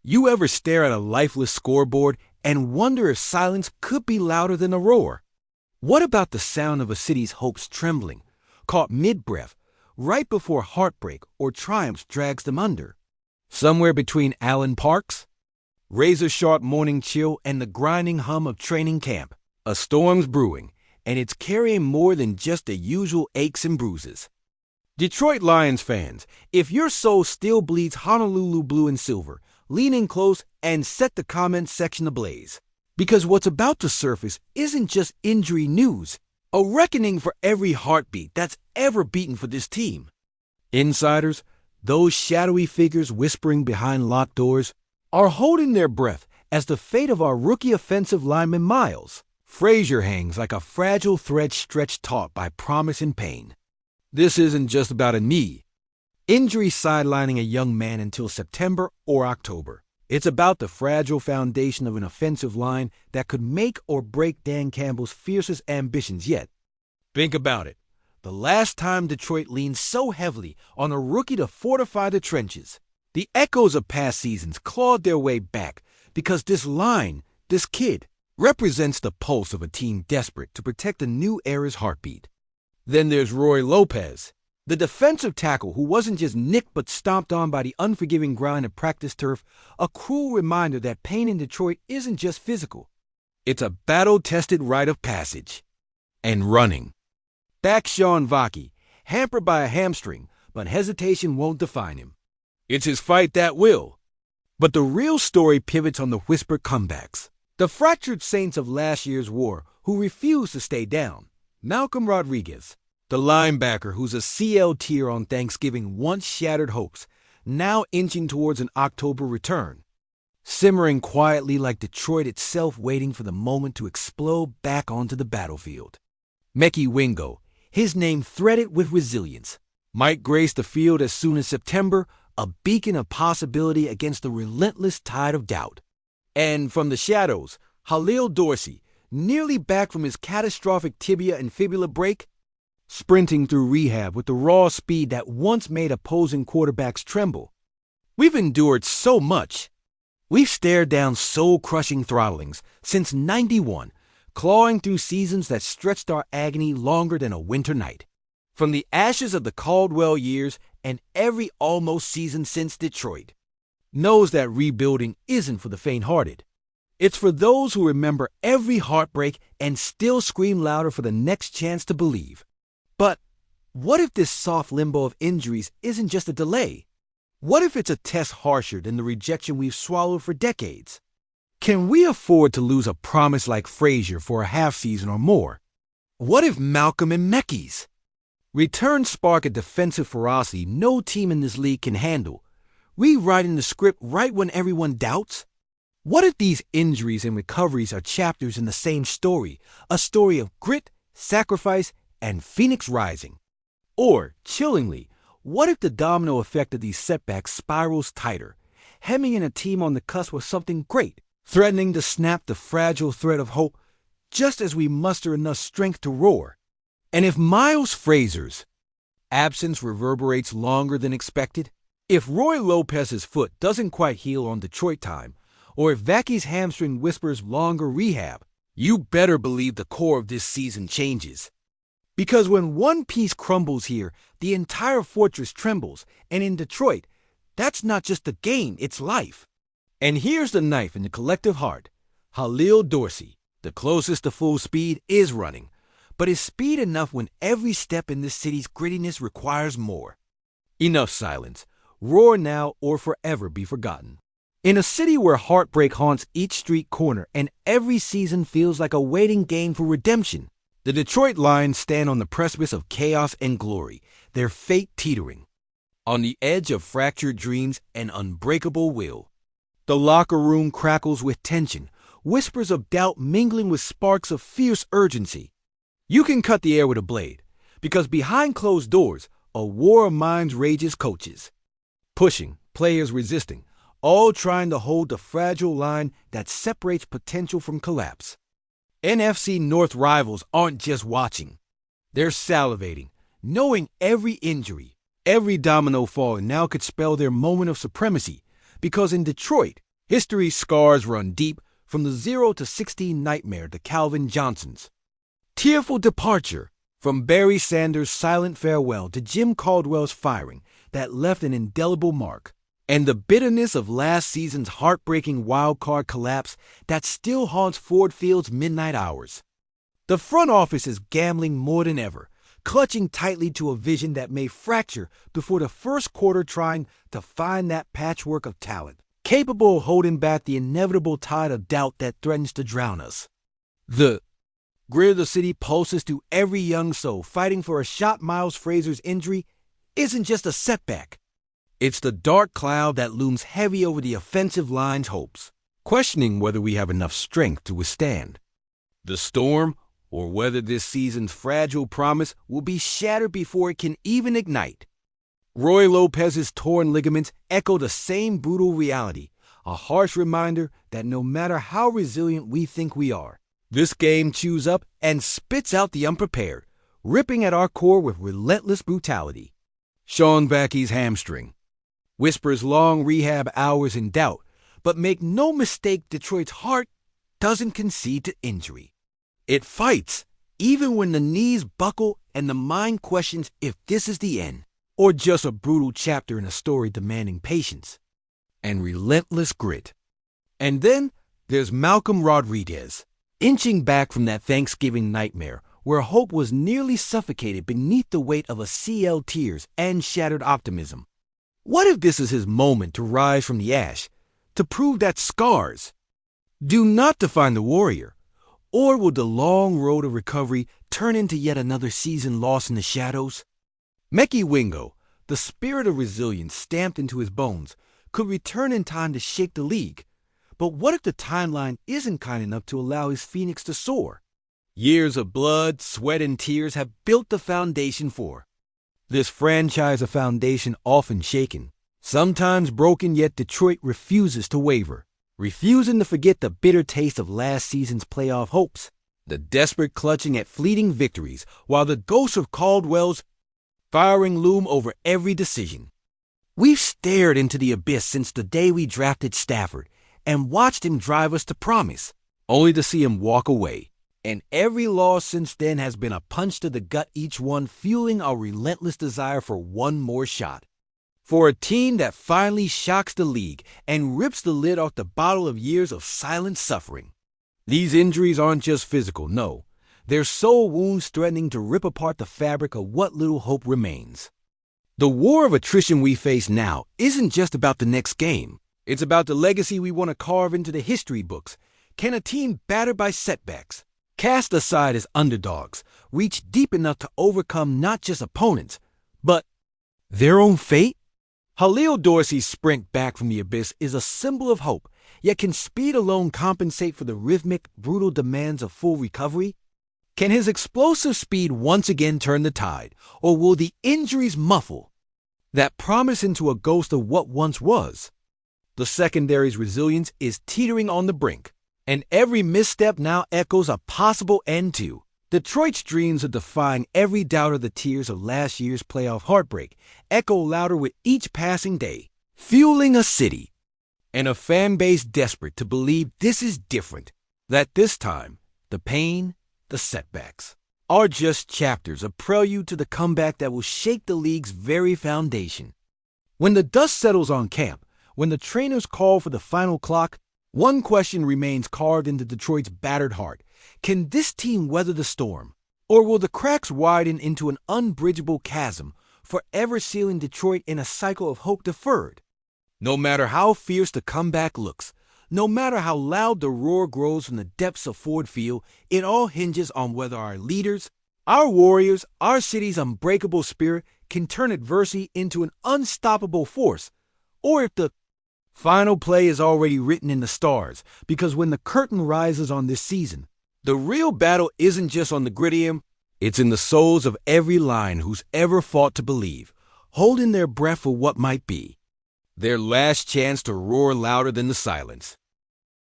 You ever stare at a lifeless scoreboard and wonder if silence could be louder than a roar? What about the sound of a city's hopes trembling, caught mid-breath, right before heartbreak or triumph drags them under? Somewhere between Allen Parks, razor-sharp morning chill, and the grinding hum of training camp, a storm's brewing, and it's carrying more than just the usual aches and bruises. Detroit Lions fans, if your soul still bleeds Honolulu blue and silver, lean in close and set the comment section ablaze. Because what's about to surface isn't just injury news, a reckoning for every heartbeat that's ever beaten for this team. Insiders, those shadowy figures whispering behind locked doors, are holding their breath as the fate of our rookie offensive lineman Miles Frazier hangs like a fragile thread stretched taut by promise and pain. This isn't just about a knee. Injury sidelining a young man until September or October. It's about the fragile foundation of an offensive line that could make or break Dan Campbell's fiercest ambitions yet. Think about it. The last time Detroit leaned so heavily on a rookie to fortify the trenches, the echoes of past seasons clawed their way back because this line, this kid, represents the pulse of a team desperate to protect a new era's heartbeat. Then there's Roy Lopez, the defensive tackle who wasn't just nicked but stomped on by the unforgiving grind of practice turf, a cruel reminder that pain in Detroit isn't just physical. It's a battle-tested rite of passage. And running. Back Sean Vaki, hampered by a hamstring, but hesitation won't define him. It's his fight that will. But the real story pivots on the whispered comebacks. The fractured saints of last year's war who refused to stay down. Malcolm Rodriguez, the linebacker who's a CL tier on Thanksgiving once shattered hopes, now inching towards an October return. Simmering quietly like Detroit itself waiting for the moment to explode back onto the battlefield. Mekhi Wingo, his name threaded with resilience, might grace the field as soon as September, a beacon of possibility against the relentless tide of doubt. And from the shadows, Khalil Dorsey, nearly back from his catastrophic tibia and fibula break, sprinting through rehab with the raw speed that once made opposing quarterbacks tremble. We've endured so much. We've stared down soul-crushing throttlings since '91, clawing through seasons that stretched our agony longer than a winter night. From the ashes of the Caldwell years and every almost season since Detroit knows that rebuilding isn't for the faint-hearted. It's for those who remember every heartbreak and still scream louder for the next chance to believe. But what if this soft limbo of injuries isn't just a delay? What if it's a test harsher than the rejection we've swallowed for decades? Can we afford to lose a promise like Frazier for a half season or more? What if Malcolm and Mekhi's return spark a defensive ferocity no team in this league can handle, rewriting the script right when everyone doubts? What if these injuries and recoveries are chapters in the same story, a story of grit, sacrifice, and Phoenix rising? Or, chillingly, what if the domino effect of these setbacks spirals tighter, hemming in a team on the cusp of something great, threatening to snap the fragile thread of hope just as we muster enough strength to roar? And if Miles Frazier's absence reverberates longer than expected, if Roy Lopez's foot doesn't quite heal on Detroit time, or if Vaki's hamstring whispers longer rehab, you better believe the core of this season changes. Because when one piece crumbles here, the entire fortress trembles, and in Detroit, that's not just a game, it's life. And here's the knife in the collective heart. Khalil Dorsey, the closest to full speed, is running. But is speed enough when every step in this city's grittiness requires more? Enough silence. Roar now or forever be forgotten. In a city where heartbreak haunts each street corner and every season feels like a waiting game for redemption, the Detroit Lions stand on the precipice of chaos and glory, their fate teetering. On the edge of fractured dreams and unbreakable will. The locker room crackles with tension, whispers of doubt mingling with sparks of fierce urgency. You can cut the air with a blade, because behind closed doors, a war of minds rages coaches. Pushing, players resisting, all trying to hold the fragile line that separates potential from collapse. NFC North rivals aren't just watching. They're salivating, knowing every injury, every domino fall now could spell their moment of supremacy, because in Detroit, History's scars run deep, from the 0-16 nightmare to Calvin Johnson's tearful departure, from Barry Sanders' silent farewell to Jim Caldwell's firing that left an indelible mark, and the bitterness of last season's heartbreaking wildcard collapse that still haunts Ford Field's midnight hours. The front office is gambling more than ever, clutching tightly to a vision that may fracture before the first quarter, trying to find that patchwork of talent capable of holding back the inevitable tide of doubt that threatens to drown us. The grit of the city pulses through every young soul fighting for a shot. Miles Frazier's injury isn't just a setback. It's the dark cloud that looms heavy over the offensive line's hopes, questioning whether we have enough strength to withstand the storm, or whether this season's fragile promise will be shattered before it can even ignite. Roy Lopez's torn ligaments echo the same brutal reality, a harsh reminder that no matter how resilient we think we are, this game chews up and spits out the unprepared, ripping at our core with relentless brutality. Sean Vacky's hamstring whispers long rehab hours in doubt, but make no mistake, Detroit's heart doesn't concede to injury. It fights, even when the knees buckle and the mind questions if this is the end, or just a brutal chapter in a story demanding patience and relentless grit. And then there's Malcolm Rodriguez, inching back from that Thanksgiving nightmare where hope was nearly suffocated beneath the weight of ACL tears and shattered optimism. What if this is his moment to rise from the ash, to prove that scars do not define the warrior? Or will the long road of recovery turn into yet another season lost in the shadows? Mekhi Wingo, the spirit of resilience stamped into his bones, could return in time to shake the league. But what if the timeline isn't kind enough to allow his phoenix to soar? Years of blood, sweat, and tears have built the foundation for this franchise, a foundation often shaken, sometimes broken, yet Detroit refuses to waver, refusing to forget the bitter taste of last season's playoff hopes, the desperate clutching at fleeting victories, while the ghosts of Caldwell's firing loom over every decision. We've stared into the abyss since the day we drafted Stafford and watched him drive us to promise, only to see him walk away. And every loss since then has been a punch to the gut, each one fueling our relentless desire for one more shot. For a team that finally shocks the league and rips the lid off the bottle of years of silent suffering. These injuries aren't just physical, no. They're soul wounds threatening to rip apart the fabric of what little hope remains. The war of attrition we face now isn't just about the next game. It's about the legacy we want to carve into the history books. Can a team battered by setbacks, cast aside as underdogs, reach deep enough to overcome not just opponents, but their own fate? Halil Dorsey's sprint back from the abyss is a symbol of hope, yet can speed alone compensate for the rhythmic, brutal demands of full recovery? Can his explosive speed once again turn the tide, or will the injuries muffle that promise into a ghost of what once was? The secondary's resilience is teetering on the brink, and every misstep now echoes a possible end to Detroit's dreams of defying every doubt. Of the tears of last year's playoff heartbreak echo louder with each passing day, fueling a city and a fan base desperate to believe this is different, that this time the pain, the setbacks, are just chapters, a prelude to the comeback that will shake the league's very foundation. When the dust settles on camp, when the trainers call for the final clock, one question remains carved into Detroit's battered heart. Can this team weather the storm? Or will the cracks widen into an unbridgeable chasm, forever sealing Detroit in a cycle of hope deferred? No matter how fierce the comeback looks, no matter how loud the roar grows from the depths of Ford Field, it all hinges on whether our leaders, our warriors, our city's unbreakable spirit can turn adversity into an unstoppable force, or if the final play is already written in the stars. Because when the curtain rises on this season, the real battle isn't just on the gridiron, it's in the souls of every line who's ever fought to believe, holding their breath for what might be their last chance to roar louder than the silence.